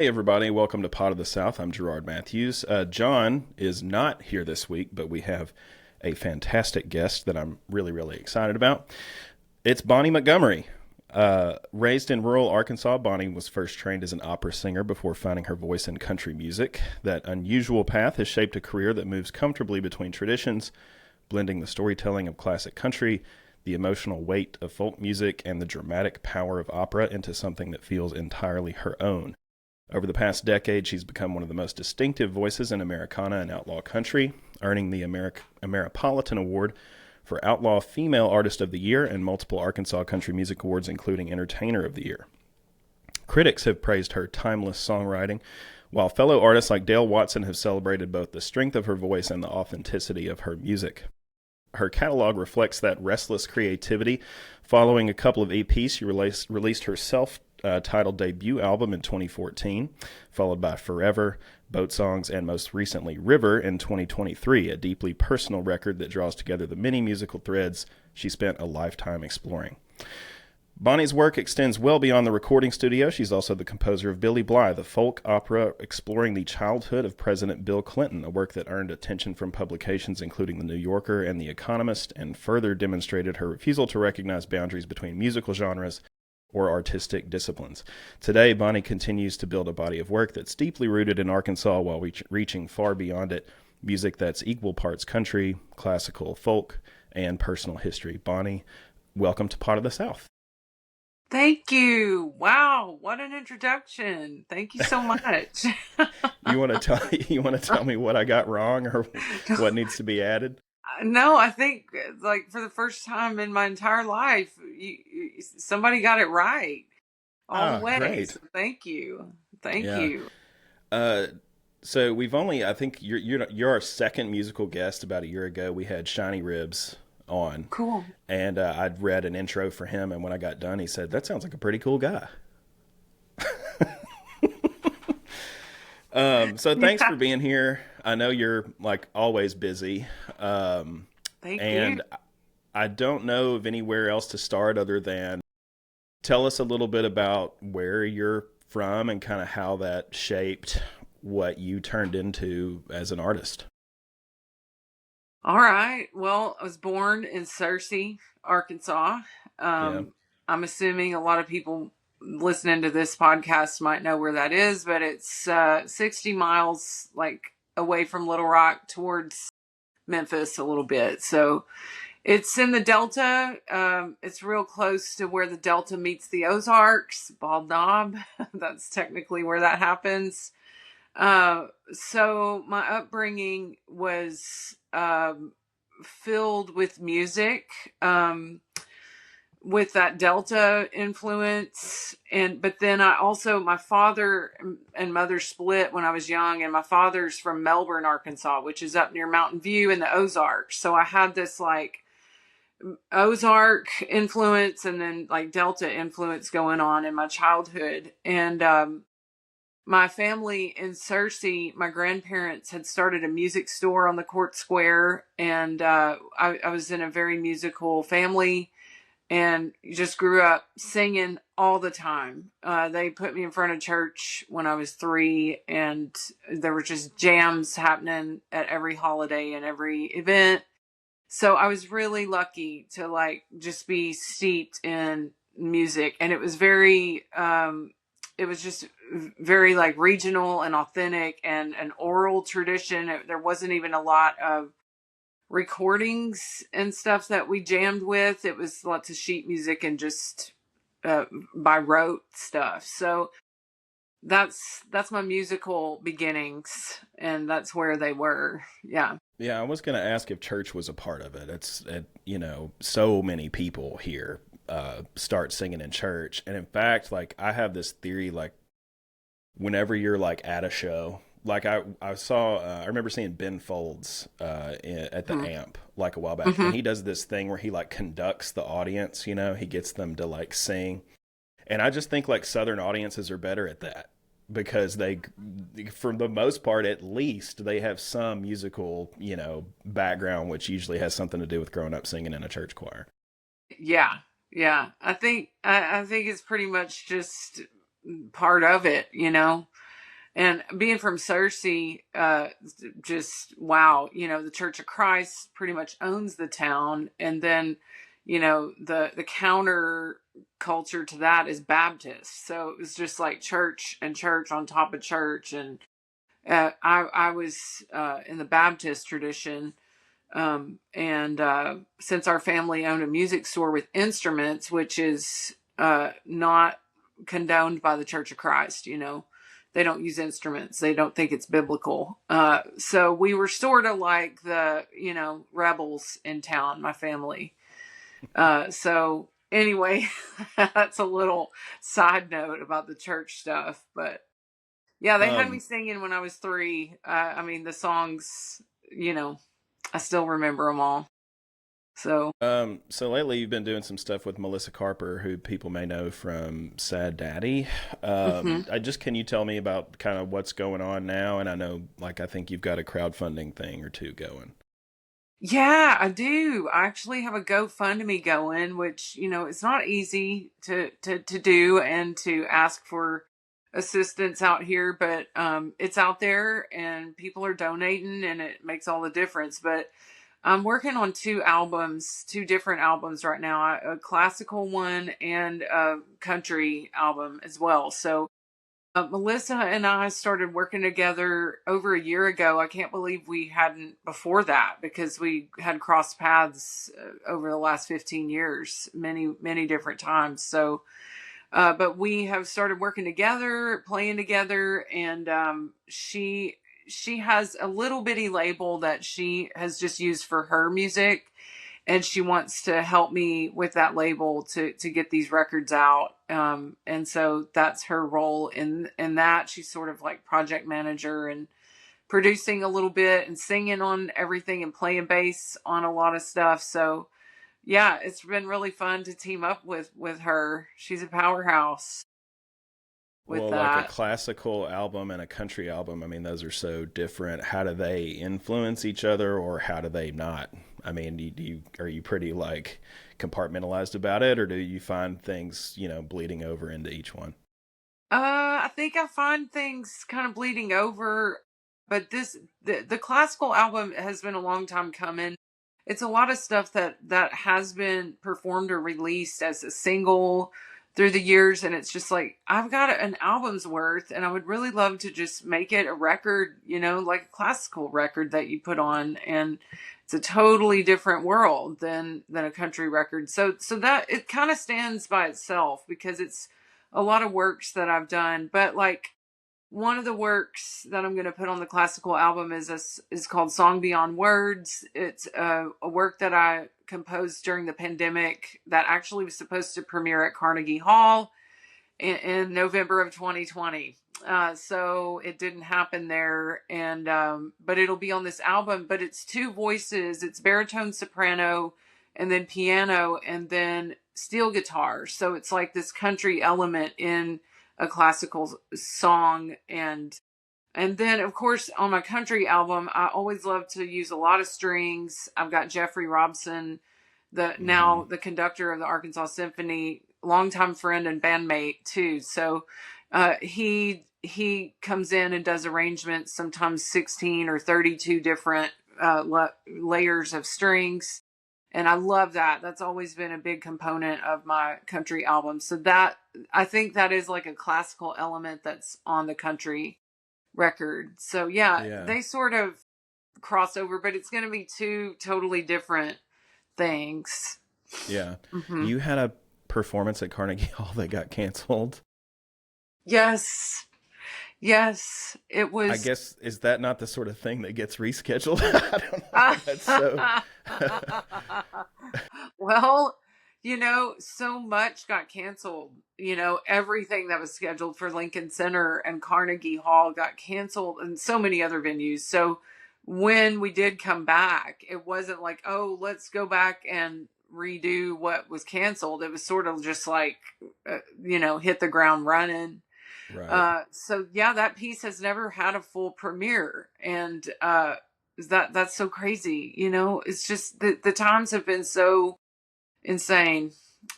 Hey everybody, welcome to Pot of the South. I'm Gerard Matthews. John is not here this week, but we have a fantastic guest that I'm really excited about. It's Bonnie Montgomery. Raised in rural Arkansas, Bonnie was first trained as an opera singer before finding her voice in country music. That unusual path has shaped a career that moves comfortably between traditions, blending the storytelling of classic country, the emotional weight of folk music, and the dramatic power of opera into something that feels entirely her own. Over the past decade, she's become one of the most distinctive voices in Americana and outlaw country, earning the Ameripolitan Award for Outlaw Female Artist of the Year and multiple Arkansas Country Music Awards, including Entertainer of the Year. Critics have praised her timeless songwriting, while fellow artists like Dale Watson have celebrated both the strength of her voice and the authenticity of her music. Her catalog reflects that restless creativity. Following a couple of EPs, she released her self-titled debut album in 2014, followed by Forever, Boat Songs, and most recently River in 2023, a deeply personal record that draws together the many musical threads she spent a lifetime exploring. Bonnie's work extends well beyond the recording studio. She's also the composer of Billy Blythe, a folk opera exploring the childhood of President Bill Clinton, a work that earned attention from publications including The New Yorker and The Economist, and further demonstrated her refusal to recognize boundaries between musical genres or artistic disciplines. Today, Bonnie continues to build a body of work that's deeply rooted in Arkansas while reaching far beyond it, music that's equal parts country, classical, folk, and personal history. Bonnie, welcome to Pot of the South. Thank you. Wow, what an introduction. Thank you so much. You want to tell me what I got wrong or what needs to be added? No, I think like for the first time in my entire life, somebody got it right all the Ah, way. great. So thank you. Thank Yeah. you. Uh, so we've only, I think you're our second musical guest. About a year ago, we had Shiny Ribs on, Cool. and I'd read an intro for him, and when I got done, he said, "That sounds like a pretty cool guy." So thanks Yeah. for being here. I know you're like always busy, Thank you. and I don't know of anywhere else to start other than tell us a little bit about where you're from and kind of how that shaped what you turned into as an artist. All right. Well, I was born in Searcy, Arkansas. Yeah. I'm assuming a lot of people listening to this podcast might know where that is, but it's 60 miles like away from Little Rock towards Memphis a little bit. So it's in the Delta. It's real close to where the Delta meets the Ozarks, Bald Knob. That's technically where that happens. So my upbringing was filled with music, with that Delta influence. And, but then I also, my father and mother split when I was young, and my father's from Melbourne, Arkansas, which is up near Mountain View in the Ozarks. So I had this like Ozark influence and then like Delta influence going on in my childhood. And, my family in Searcy, my grandparents had started a music store on the Court Square, and I was in a very musical family and just grew up singing all the time. They put me in front of church when I was 3, and there were just jams happening at every holiday and every event. So I was really lucky to like just be steeped in music, and it was just very like regional and authentic and an oral tradition. There wasn't even a lot of recordings and stuff that we jammed with. It was lots of sheet music and just by rote stuff. So that's my musical beginnings, and that's where they were. Yeah. Yeah, I was going to ask if church was a part of it. So many people here start singing in church. And in fact, like I have this theory, like whenever you're like at a show, like I remember seeing Ben Folds at the Mm-hmm. Amp like a while back, Mm-hmm. and he does this thing where he like conducts the audience, he gets them to like sing. And I just think like Southern audiences are better at that because they, for the most part, at least they have some musical, background, which usually has something to do with growing up singing in a church choir. Yeah. Yeah. I think it's pretty much just part of it, you know. And being from Searcy, just wow, the Church of Christ pretty much owns the town. And then, the counter culture to that is Baptist. So it was just like church and church on top of church. And I was in the Baptist tradition. And since our family owned a music store with instruments, which is not condoned by the Church of Christ, they don't use instruments. They don't think it's biblical. So we were sort of like the, rebels in town, my family. So anyway, that's a little side note about the church stuff. But yeah, they had me Um, singing when I was 3. I mean, the songs, I still remember them all. So, so lately you've been doing some stuff with Melissa Carper, who people may know from Sad Daddy. mhm. Can you tell me about kind of what's going on now? And I know, I think you've got a crowdfunding thing or two going. Yeah, I do. I actually have a GoFundMe going, which, it's not easy to do and to ask for assistance out here, but it's out there and people are donating and it makes all the difference. But I'm working on 2 different albums right now, a classical one and a country album as well. So Melissa and I started working together over a year ago. I can't believe we hadn't before that, because we had crossed paths over the last 15 years, many, many different times. So, but we have started working together, playing together, and she has a little bitty label that she has just used for her music, and she wants to help me with that label to get these records out. And so that's her role in that. She's sort of like project manager and producing a little bit and singing on everything and playing bass on a lot of stuff. So yeah, it's been really fun to team up with her. She's a powerhouse with Well, like a that. classical album and a country album, I mean, those are so different. How do they influence each other, or how do they not? I mean, are you pretty compartmentalized about it, or do you find things bleeding over into each one? I think I find things kind of bleeding over, but the classical album has been a long time coming. It's a lot of stuff that has been performed or released as a single through the years, and it's just like I've got an album's worth, and I would really love to just make it a record, like a classical record that you put on, and it's a totally different world than a country record. So that it kind of stands by itself because it's a lot of works that I've done, but like one of the works that I'm going to put on the classical album is called Song Beyond Words. It's a work that I composed during the pandemic that actually was supposed to premiere at Carnegie Hall in November of 2020. So it didn't happen there, and but it'll be on this album. But it's 2 voices. It's baritone, soprano, and then piano, and then steel guitar. So it's like this country element in a classical song. And then of course on my country album, I always love to use a lot of strings. I've got Jeffrey Robson, the Hmm. now the conductor of the Arkansas Symphony, longtime friend and bandmate too. So he comes in and does arrangements, sometimes 16 or 32 different layers of strings. And I love that. That's always been a big component of my country album. So that, I think that is like a classical element that's on the country record. So yeah, Yeah, they sort of cross over, but it's going to be 2 totally different things. yeah. Hmm. You had a performance at Carnegie Hall that got canceled. Yes. Yes. It I was. guess, is that not the sort of thing that gets rescheduled? I don't know. That's so. Well, so much got canceled. Everything that was scheduled for Lincoln Center and Carnegie Hall got canceled, and so many other venues. So when we did come back, it wasn't like, oh, let's go back and redo what was canceled. It was sort of just like, hit the ground running. Right. So yeah, that piece has never had a full premiere, and that's so crazy. It's just the times have been so insane,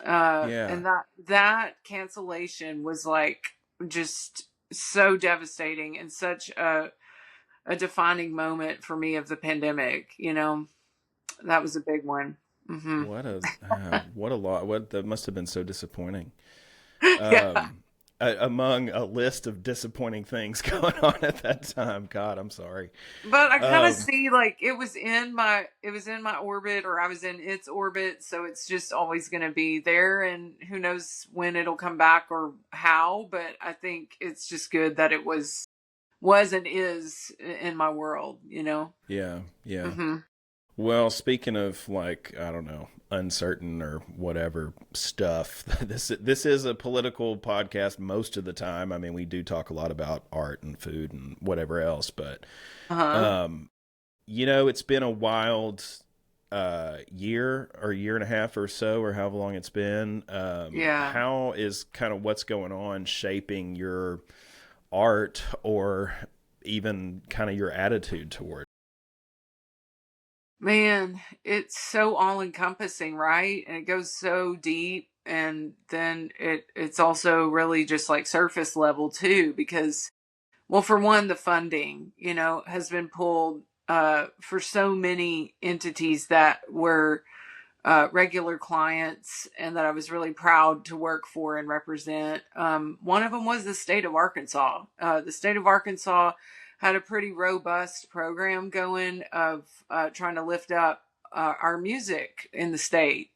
Yeah. and that cancellation was like just so devastating and such a defining moment for me of the pandemic. That was a big one. Hmm. What a lot. What that must have been so disappointing. Yeah. Um, Among a list of disappointing things going on at that time. God, I'm sorry. But I kind of Um, see like it was in my orbit, or I was in its orbit, so it's just always going to be there, and who knows when it'll come back or how, but I think it's just good that it was and is in my world. yeah, yeah. Mhm. Well, speaking of like, I don't know, uncertain or whatever stuff, this is a political podcast most of the time. I mean, we do talk a lot about art and food and whatever else, but Uh-huh. um, it's been a wild year or year and a half or so, or however long it's been. Yeah. How is kind of what's going on shaping your art or even kind of your attitude toward Man, it's so all encompassing, right? And it goes so deep, and then it's also really just like surface level too, because well, for one, the funding, has been pulled for so many entities that were regular clients and that I was really proud to work for and represent. One of them was the state of Arkansas. The state of Arkansas had a pretty robust program going of trying to lift up our music in the state.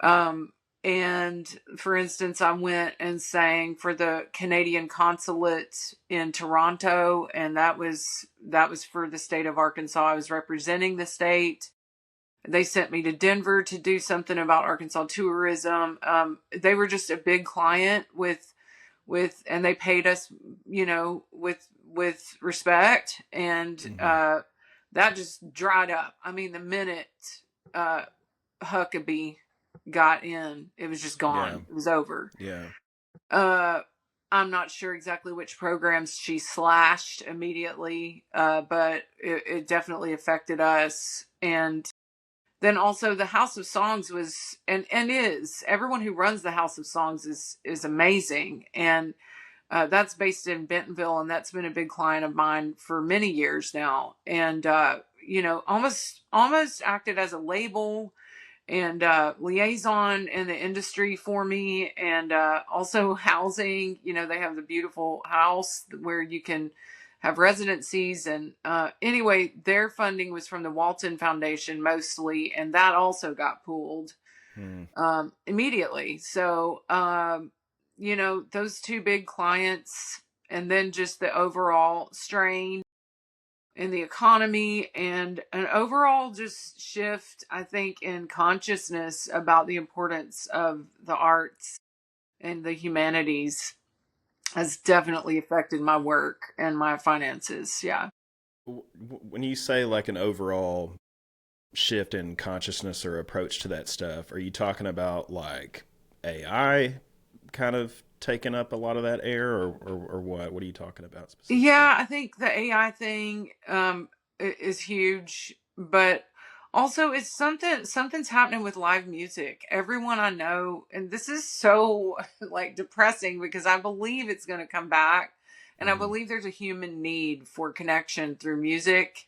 Um, and for instance, I went and sang for the Canadian consulate in Toronto, and that was for the state of Arkansas. I was representing the state. They sent me to Denver to do something about Arkansas tourism. They were just a big client and they paid us, with respect, and hmm that just dried up. I mean, the minute uh, Huckabee got in, it was just yeah, gone. It was over. yeah. Uh, I'm not sure exactly which programs she slashed immediately, but it definitely affected us. And then also the House of Songs was and is everyone who runs the House of Songs is amazing, and that's based in Bentonville, and that's been a big client of mine for many years now, and almost acted as a label and liaison in the industry for me, and also housing. They have the beautiful house where you can have residencies, and anyway, their funding was from the Walton Foundation mostly, and that also got pulled Hmm. immediately. So those two big clients, and then just the overall strain in the economy, and an overall just shift, I think, in consciousness about the importance of the arts and the humanities has definitely affected my work and my finances. Yeah. When you say like an overall shift in consciousness or approach to that stuff, are you talking about like AI kind of taking up a lot of that air, or what? What are you talking about specifically? Yeah, I think the AI thing is huge, but also it's something's happening with live music. Everyone I know, and this is so like depressing because I believe it's going to come back, and I Hmm believe there's a human need for connection through music.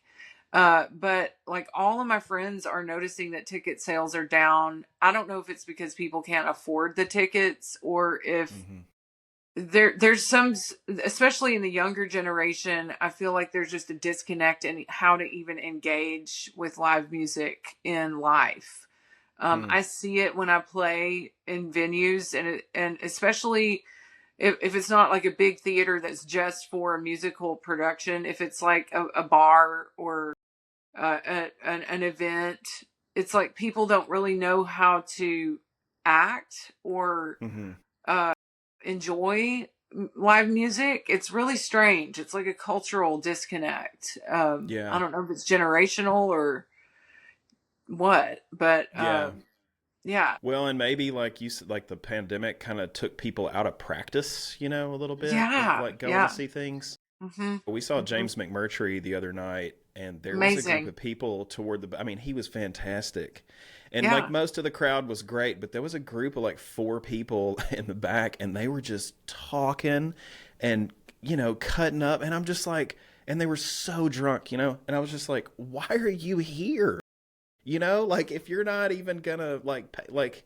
But like all of my friends are noticing that ticket sales are down. I don't know if it's because people can't afford the tickets, or if hmm there's some, especially in the younger generation, I feel like there's just a disconnect in how to even engage with live music in life. Hmm I see it when I play in venues, and especially if it's not like a big theater that's just for a musical production. If it's like a bar or an event, it's like people don't really know how to act or hmm uh, enjoy live music. It's really strange. It's like a cultural disconnect. I Yeah, don't know if it's generational or what, but yeah. yeah, Well, and maybe like you said, like the pandemic kind of took people out of practice, a little bit of yeah, like going to yeah. see things. Hmm. We saw Hmm. James McMurtry the other night, and there was a group Amazing. of people toward I mean, he was fantastic. And like Yeah. most of the crowd was great, but there was a group of like four people in the back, and they were just talking and, cutting up. And I'm just like, and they were so drunk, and I was just like, why are you here? Like, if you're not even gonna like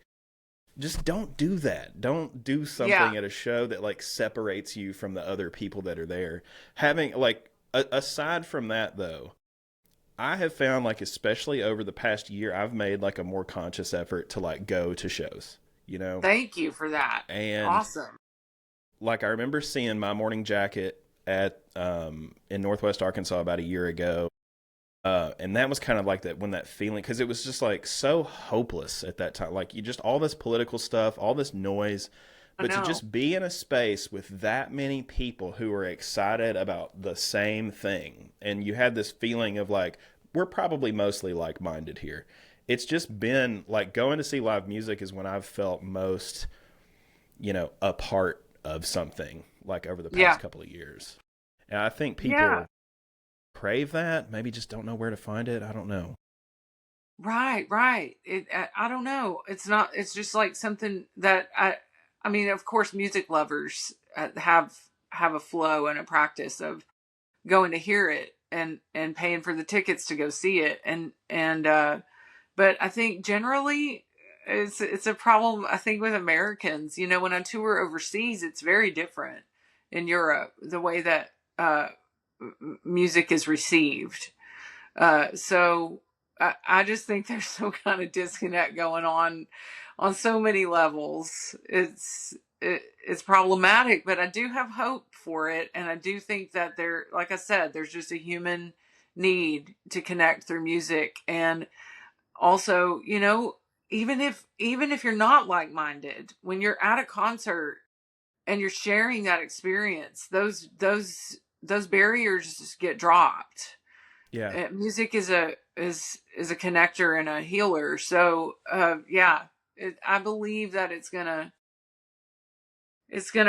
just don't do that. Don't do Yeah. something at a show that like separates you from the other people that are there. Having like aside from that though, I have found like especially over the past year, I've made like a more conscious effort to like go to shows, Thank you for that. and Awesome. like I remember seeing My Morning Jacket at in Northwest Arkansas about a year ago. And that was kind of like that when that feeling, because it was just like so hopeless at that time. Like you just all this political stuff, all this noise, I but to know. just be in a space with that many people who are excited about the same thing, and you had this feeling of like we're probably mostly like minded here. It's just been like going to see live music is when I've felt most, a part of something like over the past Yeah. couple of years. And I think Yeah. people crave that, maybe just don't know where to find it. I don't know. Right, right. I don't know. It's not. It's just like something that I mean, of course, music lovers have a flow and a practice of going to hear it and paying for the tickets to go see it, and but I think generally it's a problem. I think with Americans, when I tour overseas, it's very different in Europe the way that music is received. So I just think there's some kind of disconnect going on so many levels. It's problematic, but I do have hope for it, and I do think that like I said, there's just a human need to connect through music, and also, even if you're not like minded, when you're at a concert and you're sharing that experience, those barriers just get dropped. Yeah. Music is a connector and a healer. So yeah, I believe that it's gonna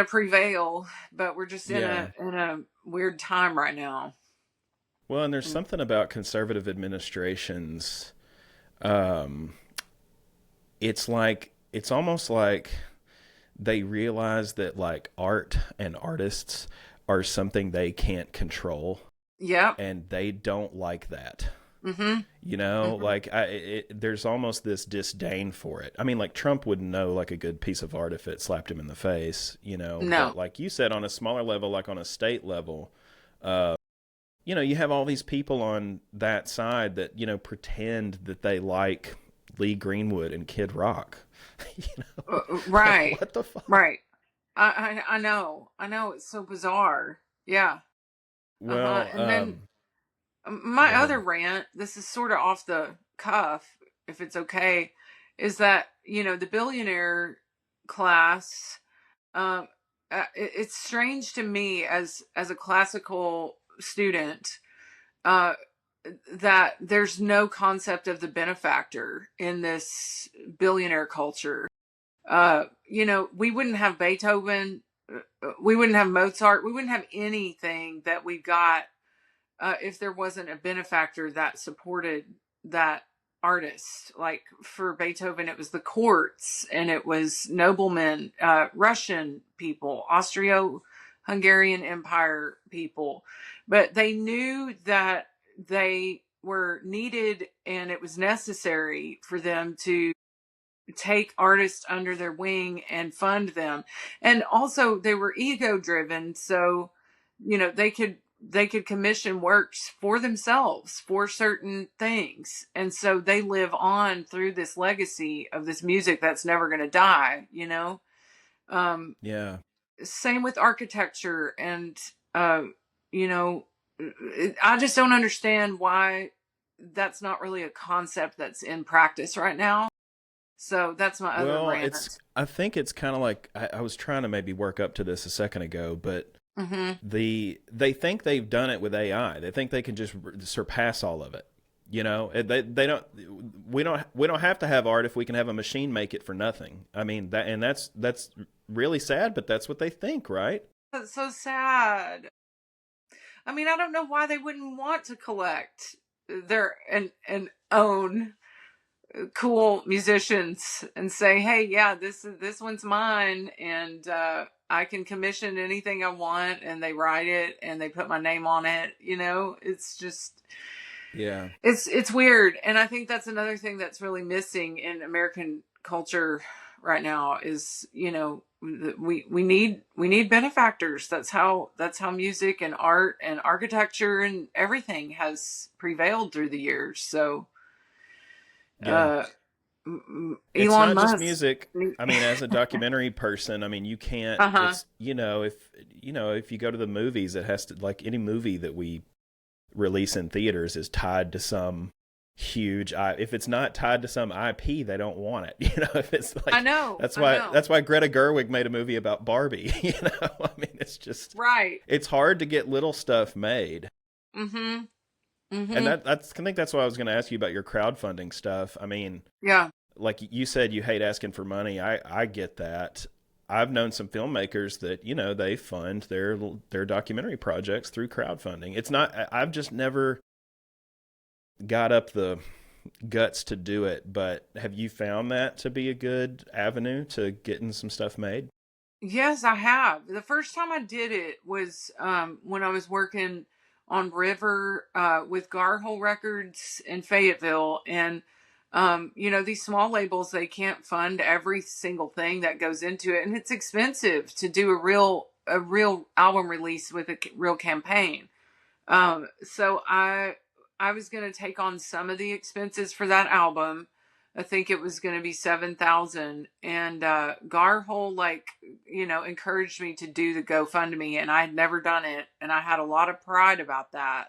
prevail, but we're just in Yeah. a weird time right now. Well, and there's something about conservative administrations. Um, it's almost like they realize that like art and artists are something they can't control, Yep. and they don't like that. Mm-hmm. Mm-hmm. Like there's almost this disdain for it. I mean, like Trump wouldn't know like a good piece of art if it slapped him in the face, No. But like you said, on a smaller level, like on a state level, uh, you have all these people on that side that pretend that they like Lee Greenwood and Kid Rock. Like Right. what the fuck? Right. I know. It's so bizarre. Yeah. Uh-huh. Well, And then go my ahead. other rant, this is sort of off the cuff, if it's okay, is that, the billionaire class, um, it's strange to me as a classical student, uh, that there's no concept of the benefactor in this billionaire culture. We wouldn't have Beethoven, we wouldn't have Mozart, we wouldn't have anything that we got if there wasn't a benefactor that supported that artist. Like for Beethoven, it was the courts and it was noblemen, Russian people, Austro-Hungarian Empire people, but they knew that they were needed and it was necessary for them to take artists under their wing and fund them. And also they were ego driven, so they could commission works for themselves for certain things, and so they live on through this legacy of this music that's never going to die. um Yeah. Same with architecture, and you know I just don't understand why that's not really a concept that's in practice right now. So that's my other Well, rant. I think it's kind of like I was trying to maybe work up to this a second ago, but Hmm. they think they've done it with AI. They think they can just surpass all of it. They don't. We don't have to have art if we can have a machine make it for nothing. I mean that's really sad, but that's what they think, right? That's so sad. I mean, I don't know why they wouldn't want to collect their and own cool musicians and say, hey, yeah, this one's mine, and I can commission anything I want, and they write it and they put my name on it. It's just Yeah. it's weird, and I think that's another thing that's really missing in American culture right now is we need benefactors. That's how music and art and architecture and everything has prevailed through the years. So Yeah. uh It's Elon not just Musk. music. I mean, as a documentary person, I mean, you can't, Uh-huh. it's, if you go to the movies, it has to, like any movie that we release in theaters is tied to some if it's not tied to some IP, they don't want it. If it's I like, know. that's I why, know. that's why Greta Gerwig made a movie about Barbie. I mean, it's just, Right. it's hard to get little stuff made. Mm-hmm. And Mm-hmm. I think that's why I was going to ask you about your crowdfunding stuff. I mean, Yeah. like you said, you hate asking for money. I get that. I've known some filmmakers that they fund their documentary projects through crowdfunding. It's not. I've just never got up the guts to do it. But have you found that to be a good avenue to getting some stuff made? Yes, I have. The first time I did it was when I was working on River with Garhole Records in Fayetteville. And, these small labels, they can't fund every single thing that goes into it. And it's expensive to do a real album release with a real campaign. So I was going to take on some of the expenses for that album. I think it was going to be 7,000, and Garhole encouraged me to do the GoFundMe, and I had never done it, and I had a lot of pride about that.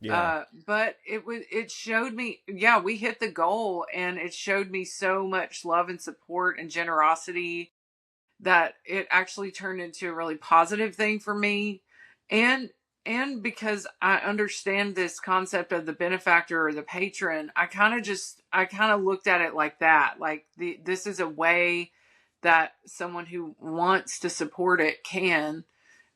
Yeah, But it showed me, yeah, we hit the goal, and it showed me so much love and support and generosity that it actually turned into a really positive thing for me. And and because I understand this concept of the benefactor or the patron, I kind of looked at it like that, like this is a way that someone who wants to support it can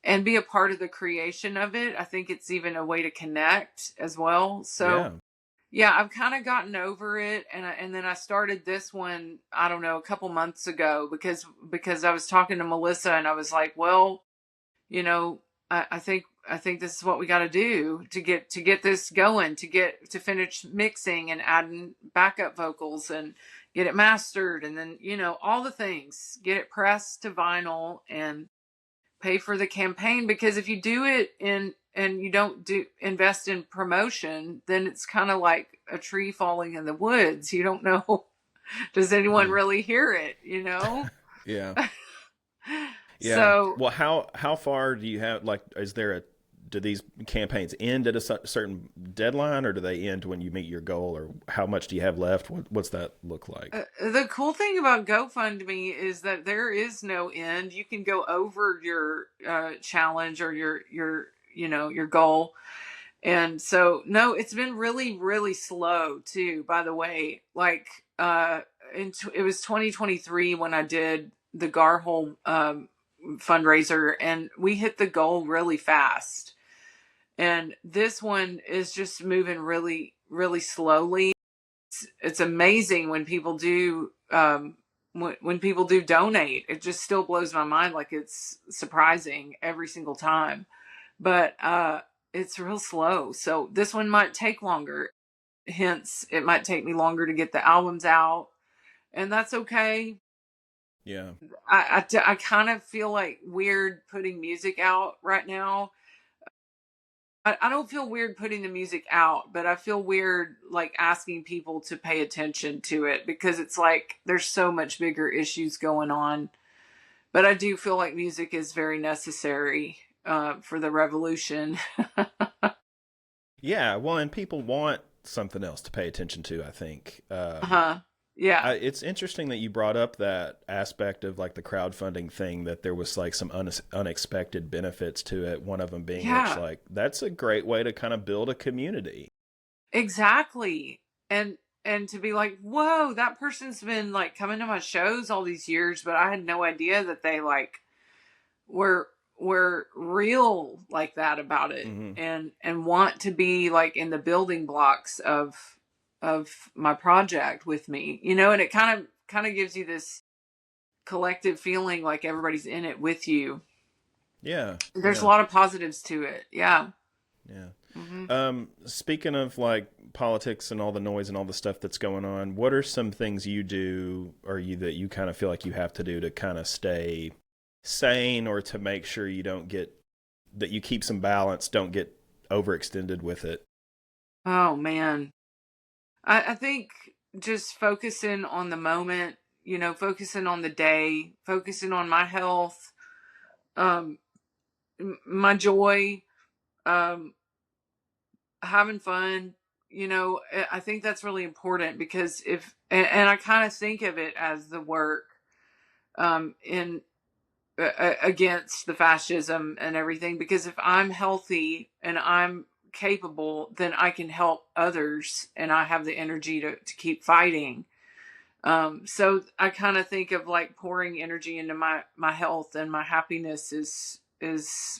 and be a part of the creation of it. I think it's even a way to connect as well. So yeah, yeah, I've kind of gotten over it, and then I started this one, I don't know, a couple months ago because I was talking to Melissa, and I was like, well, you know, I think this is what we got to do to get this going, to finish mixing and adding backup vocals and get it mastered, and then all the things, get it pressed to vinyl and pay for the campaign. Because if you do it in and you don't do invest in promotion, then it's kind of like a tree falling in the woods. You don't know, does anyone mm, really hear it? yeah, yeah. So Well, how far do you have? Like, do these campaigns end at a certain deadline, or do they end when you meet your goal, or how much do you have left? What's that look like? the cool thing about GoFundMe is that there is no end. You can go over your challenge or your goal. And so, no, it's been really, really slow too, by the way. Like, it was 2023 when I did the Garhole fundraiser, and we hit the goal really fast. And this one is just moving really, really slowly. It's amazing when people do, when people do donate. It just still blows my mind. Like, it's surprising every single time, but it's real slow. So this one might take longer. Hence, it might take me longer to get the albums out, and that's okay. Yeah, I kind of feel like weird putting music out right now. I don't feel weird putting the music out, but I feel weird like asking people to pay attention to it, because it's like there's so much bigger issues going on. But I do feel like music is very necessary for the revolution. yeah. Well, and people want something else to pay attention to, I think. Uh-huh. Yeah. It's interesting that you brought up that aspect of like the crowdfunding thing, that there was like some unexpected benefits to it. One of them being which, Yeah. like, that's a great way to kind of build a community. Exactly. And to be like, whoa, that person's been like coming to my shows all these years, but I had no idea that they like were were real like that about it, Hmm. and want to be like in the building blocks of of my project with me, you know, and it kind of gives you this collective feeling like everybody's in it with you. Yeah. There's a Yeah. lot of positives to it. Yeah. Yeah. Hmm. Speaking of like politics and all the noise and all the stuff that's going on, what are some things you do or you that you kind of feel like you have to do to kind of stay sane or to make sure you don't get that you keep some balance, don't get overextended with it? Oh man. I think just focusing on the moment, you know, focusing on the day, focusing on my health, um, my joy, um, having fun, you know, I think that's really important because and I kind of think of it as the work, in against the fascism and everything, because if I'm healthy and I'm capable, then I can help others and I have the energy to keep fighting. So I kind of think of like pouring energy into my health and my happiness is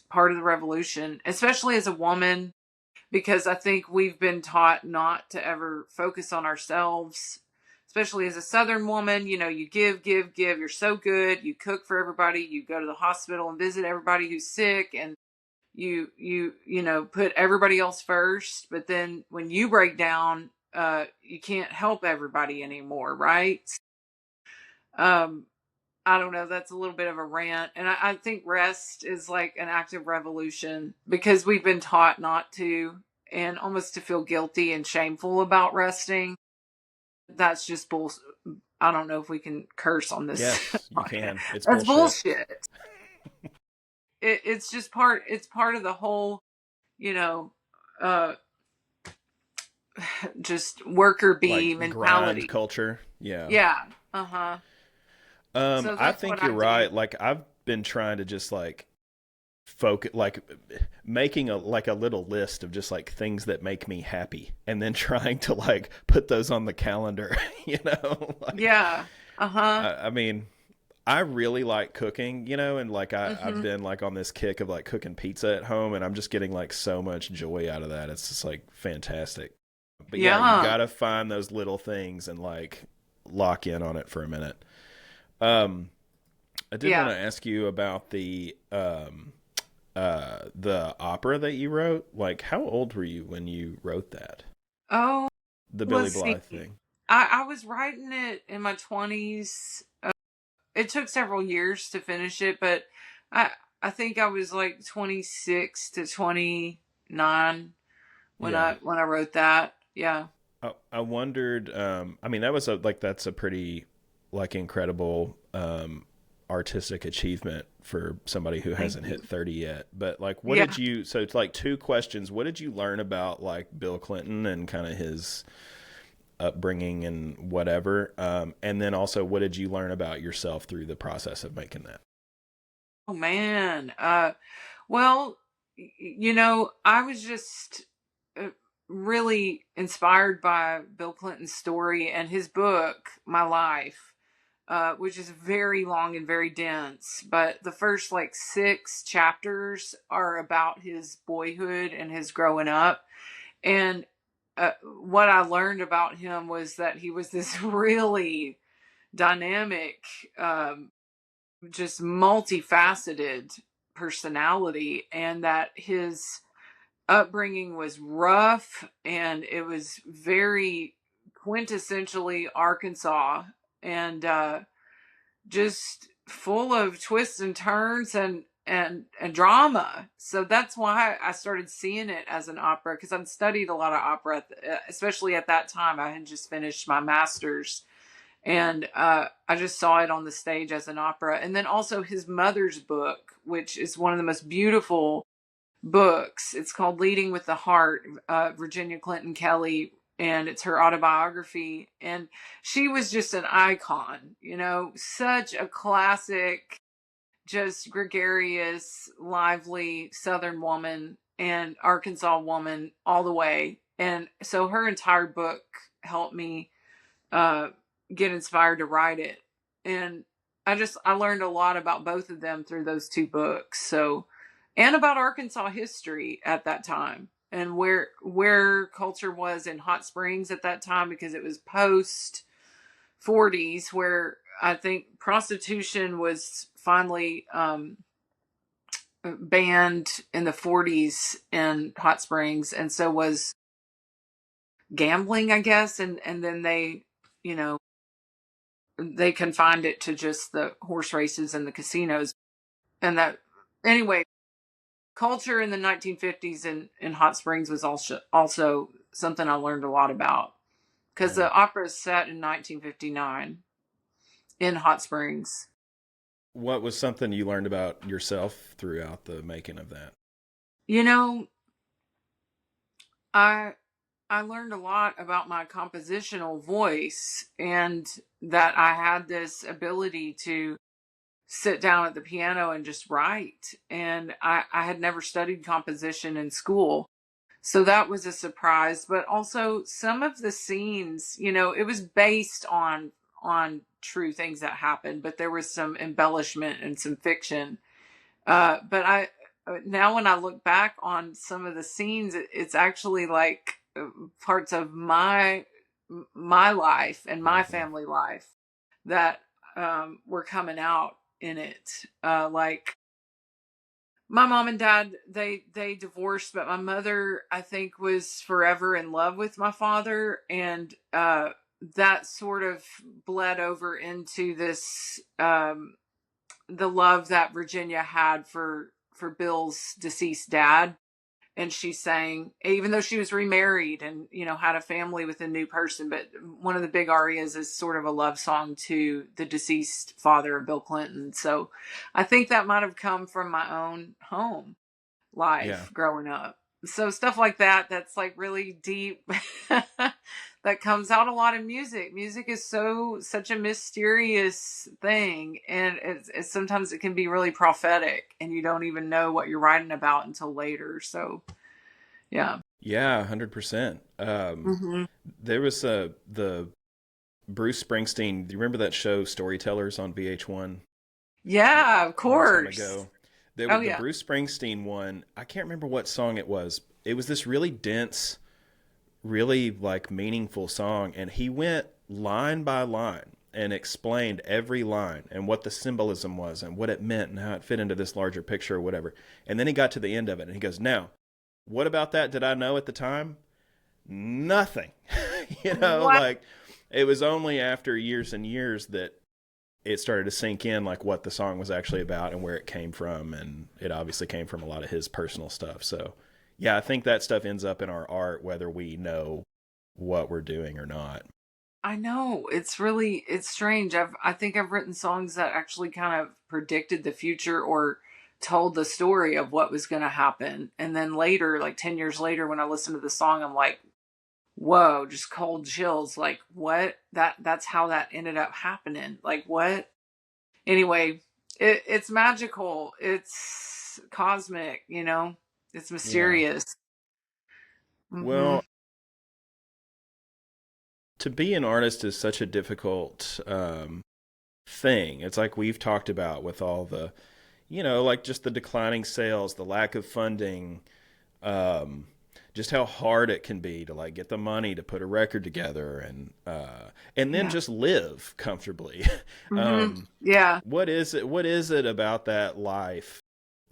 part of the revolution, especially as a woman, because I think we've been taught not to ever focus on ourselves, especially as a Southern woman. You know, you give, give, give. You're so good. You cook for everybody. You go to the hospital and visit everybody who's sick, and you know, put everybody else first. But then when you break down, you can't help everybody anymore, right? Um, I don't know. That's a little bit of a rant. And I think rest is like an active revolution because we've been taught not to and almost to feel guilty and shameful about resting. That's just bull. I don't know if we can curse on this. Yes, you can. It's That's bullshit. bullshit. It's just it's part of the whole, you know, uh, just worker bee Like grind mentality. culture. Yeah. Yeah. Uh huh. So I that's what think I you're do. right. Like I've been trying to just like focus like making a like a little list of just like things that make me happy and then trying to like put those on the calendar, you know? Like Yeah. Uh huh. I mean, I really like cooking, you know, and like I've Mm-hmm. been like on this kick of like cooking pizza at home and I'm just getting like so much joy out of that. It's just like fantastic. But yeah, you Yeah. got to find those little things and like lock in on it for a minute. Um I did want Yeah. to ask you about the opera that you wrote. Like, how old were you when you wrote that? Oh, The Billy let's see. Blythe thing. I was writing it in my 20s. It took several years to finish it, but I I think I was like 26 to 29 Yeah. when I wrote that. Yeah. I wondered. I mean, that was a like that's a pretty like incredible artistic achievement for somebody who Thank hasn't hit you. 30 yet. But like, what Yeah. did you? So it's like two questions. What did you learn about like Bill Clinton and kind of his upbringing and whatever? And then also, what did you learn about yourself through the process of making that? Oh man. Well, you know, I was just really inspired by Bill Clinton's story and his book, My Life, which is very long and very dense. But the first like 6 chapters are about his boyhood and his growing up. And what I learned about him was that he was this really dynamic, just multifaceted personality, and that his upbringing was rough and it was very quintessentially Arkansas, and just full of twists and turns and drama. So that's why I started seeing it as an opera, because I'd studied a lot of opera, especially at that time. I had just finished my master's, and I just saw it on the stage as an opera. And then also his mother's book, which is one of the most beautiful books. It's called Leading with the Heart, Virginia Clinton Kelly, and it's her autobiography. And she was just an icon, you know, such a classic, just gregarious, lively Southern woman and Arkansas woman all the way. And so her entire book helped me uh, get inspired to write it. And I learned a lot about both of them through those two books. So, and about Arkansas history at that time. and where culture was in Hot Springs at that time, because it was post 40s, where I think prostitution was finally banned in the 40s in Hot Springs, and so was gambling, I guess, and then you know, they confined it to just the horse races and the casinos. And that, anyway, culture in the 1950s in Hot Springs was also something I learned a lot about, because Yeah. the opera is set in 1959 in Hot Springs. What was something you learned about yourself throughout the making of that? You know, I I learned a lot about my compositional voice, and that I had this ability to sit down at the piano and just write. And I had never studied composition in school. So that was a surprise. But also some of the scenes, it was based on true things that happened, but there was some embellishment and some fiction. But I now when I look back on some of the scenes, it's actually like parts of my life and my Hmm. family life that were coming out in it. Like my mom and dad, they divorced, but my mother, I think, was forever in love with my father, and that sort of bled over into this the love that Virginia had for Bill's deceased dad. And she's saying, even though she was remarried and had a family with a new person, but one of the big arias is sort of a love song to the deceased father of Bill Clinton. So I think that might have come from my own home Yeah. life growing up. So stuff like that's like really deep. That comes out a lot in music. Music is such a mysterious thing, and it's sometimes it can be really prophetic, and you don't even know what you're writing about until later. So yeah. Yeah, 100%. Hmm. There was the Bruce Springsteen. Do you remember that show Storytellers on VH1 Yeah, of a long time course. ago? There Oh was the yeah. Bruce Springsteen one. I can't remember what song it was. It was this really dense, really like meaningful song, and he went line by line and explained every line and what the symbolism was and what it meant and how it fit into this larger picture or whatever. And then he got to the end of it and he goes, "Now, what about that did I know at the time? Nothing." What? Like it was only after years and years that it started to sink in like what the song was actually about and where it came from, and it obviously came from a lot of his personal stuff. So yeah, I think that stuff ends up in our art whether we know what we're doing or not. I know, it's strange. I think I've written songs that actually kind of predicted the future or told the story of what was going to happen. And then later, like 10 years later, when I listen to the song, I'm like, whoa, just cold chills. Like, what? That's how that ended up happening. Like, what? Anyway, it's magical. It's cosmic, it's Yeah. mysterious. Hmm. Well, to be an artist is such a difficult thing. It's like we've talked about with all the, like just the declining sales, the lack of funding, um, just how hard it can be to like get the money to put a record together and then Yeah. just live comfortably. Hmm. um, Yeah. what is it? What is it about that life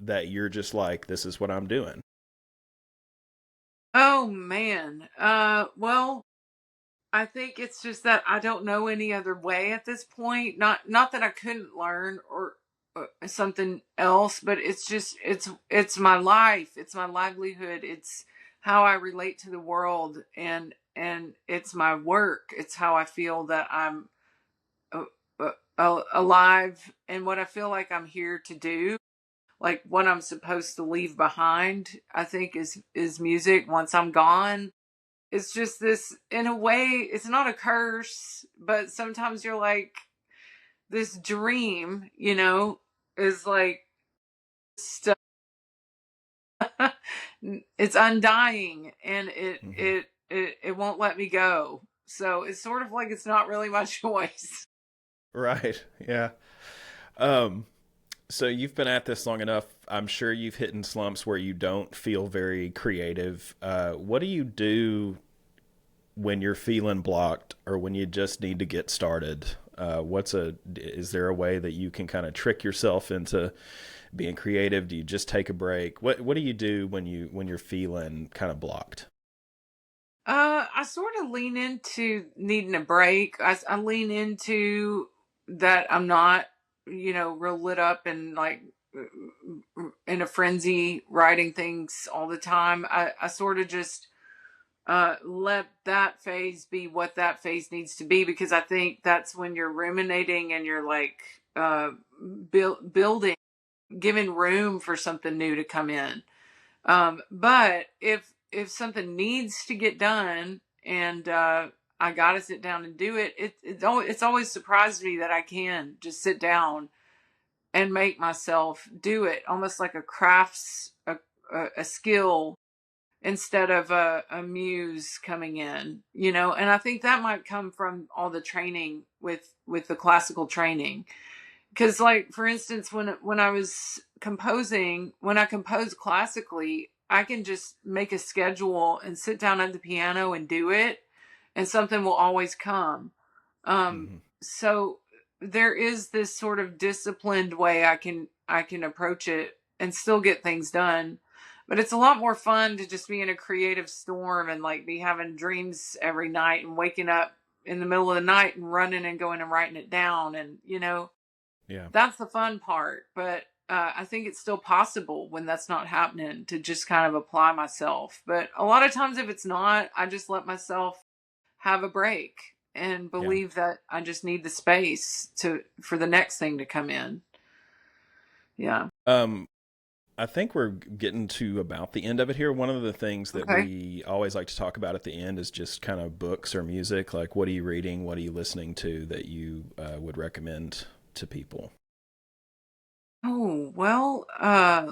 that you're just like, this is what I'm doing? Oh man. Well, I think it's just that I don't know any other way at this point. Not that I couldn't learn or something else, but it's just it's my life. It's my livelihood. It's how I relate to the world, and it's my work. It's how I feel that I'm uh, alive, and what I feel like I'm here to do. Like what I'm supposed to leave behind, I think is music once I'm gone. It's just this, in a way, it's not a curse, but sometimes you're like, this dream, is like stuff. It's undying, and Hmm. it won't let me go. So it's sort of like it's not really my choice. Right. Yeah. Um, So you've been at this long enough. I'm sure you've hit in slumps where you don't feel very creative. What do you do when you're feeling blocked or when you just need to get started? Is there a way that you can kind of trick yourself into being creative? Do you just take a break? What do you do when you're feeling kind of blocked? I sort of lean into needing a break. I lean into that I'm not, real lit up and like in a frenzy writing things all the time. I sort of just let that phase be what that phase needs to be, because I think that's when you're ruminating and you're like building, giving room for something new to come in. But if something needs to get done and I got to sit down and do it, it's always surprised me that I can just sit down and make myself do it, almost like a crafts a skill instead of a muse coming in, and I think that might come from all the training with the classical training. Because, like, for instance, when I was composing, when I compose classically, I can just make a schedule and sit down at the piano and do it, and something will always come. Hmm. So there is this sort of disciplined way I can approach it and still get things done. But it's a lot more fun to just be in a creative storm and like be having dreams every night and waking up in the middle of the night and running and going and writing it down, and Yeah. that's the fun part. But I think it's still possible when that's not happening to just kind of apply myself. But a lot of times, if it's not, I just let myself have a break and Yeah. believe that I just need the space for the next thing to come in. Yeah. Um, I think we're getting to about the end of it here. One of the things that Okay. we always like to talk about at the end is just kind of books or music. Like, what are you reading? What are you listening to that you would recommend to people? Oh, well,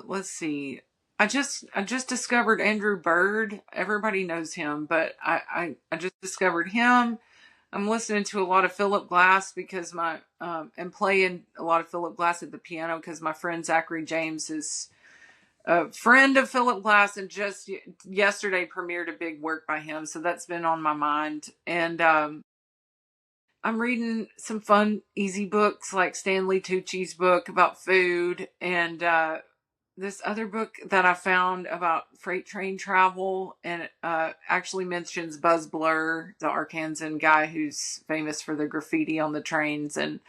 let's see. I just discovered Andrew Bird. Everybody knows him, but I just discovered him. I'm listening to a lot of Philip Glass because and playing a lot of Philip Glass at the piano because my friend Zachary James is a friend of Philip Glass and just yesterday premiered a big work by him. So that's been on my mind. And I'm reading some fun, easy books like Stanley Tucci's book about food, and this other book that I found about freight train travel, and it actually mentions Buzz Blur, the Arkansan guy who's famous for the graffiti on the trains, and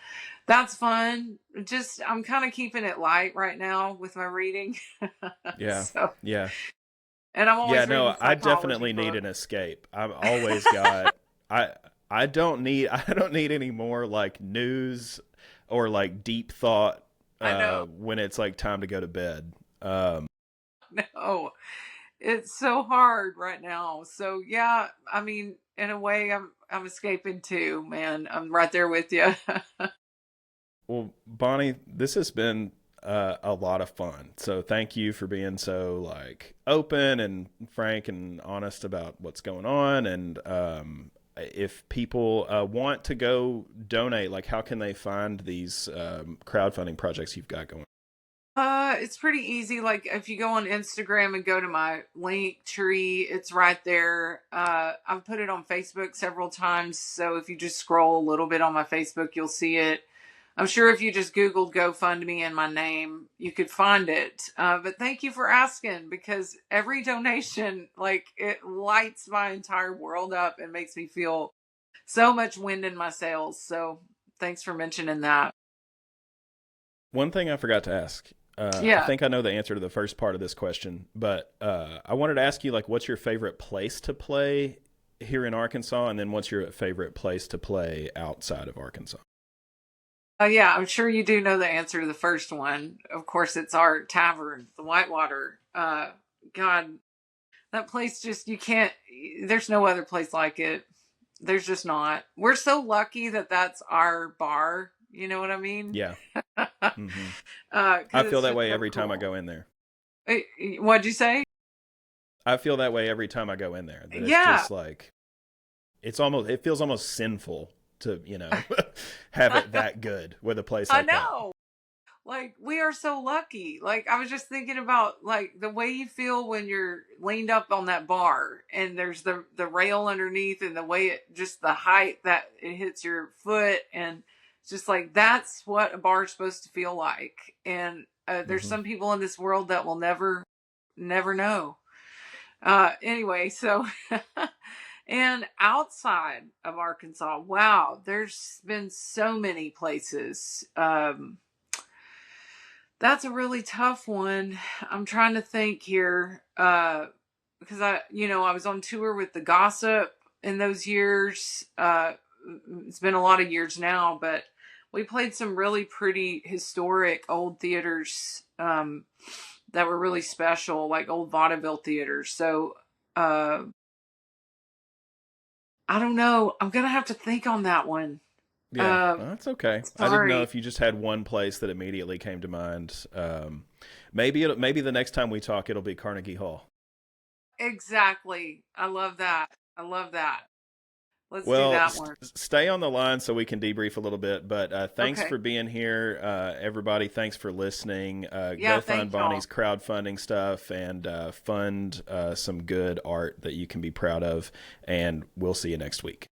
that's fun. Just I'm kind of keeping it light right now with my reading. Yeah. So, Yeah. and I'm Yeah, always reading no, I psychology definitely need books. an escape. I've always got I I don't need I don't need any more like news or like deep thought I know. when it's like time to go to bed. Um No. It's so hard right now. So yeah, I mean, in a way, I'm escaping too, man. I'm right there with you. well, Bonnie, this has been a lot of fun. So thank you for being so like open and frank and honest about what's going on. And if people want to go donate, like how can they find these crowdfunding projects you've got going? It's pretty easy. Like if you go on Instagram and go to my link tree, it's right there. I've put it on Facebook several times, so if you just scroll a little bit on my Facebook, you'll see it. I'm sure if you just Googled GoFundMe and my name, you could find it. But thank you for asking, because every donation, like, it lights my entire world up and makes me feel so much wind in my sails. So thanks for mentioning that. One thing I forgot to ask. I Yeah. think I know the answer to the first part of this question, but I wanted to ask you, like, what's your favorite place to play here in Arkansas, and then what's your favorite place to play outside of Arkansas? Yeah, I'm sure you do know the answer to the first one. Of course, it's our tavern, the Whitewater. God, that place just, you can't, there's no other place like it. There's just not. We're so lucky that that's our bar. You know what I mean? Yeah. Hmm. I Because feel it's that just way so every time I cool. go in there. What'd you say? I feel that way every time I go in there. That it's Yeah, just like it feels almost sinful to have it that good with a place I like that. know. Like, we are so lucky. Like, I was just thinking about like the way you feel when you're leaned up on that bar and there's the rail underneath, and the way it, just the height that it hits your foot, and it's just like that's what a bar is supposed to feel like. And there's Hmm. some people in this world that will never know. Anyway, so and outside of Arkansas, wow, there's been so many places. That's a really tough one. I'm trying to think here, because I was on tour with the Gossip in those years. It's been a lot of years now, but we played some really pretty historic old theaters, that were really special, like old vaudeville theaters. So, uh, I don't know. I'm gonna have to think on that one. Yeah, Uh, well, that's okay. I didn't know Sorry. if you just had one place that immediately came to mind. Maybe the next time we talk, it'll be Carnegie Hall. Exactly. I love that. I love that. Let's do Well, that one. stay on the line so we can debrief a little bit. But thanks Okay. for being here, everybody. Thanks for listening. Yeah, Go find thank y'all. Bonnie's crowdfunding stuff and fund some good art that you can be proud of. And we'll see you next week.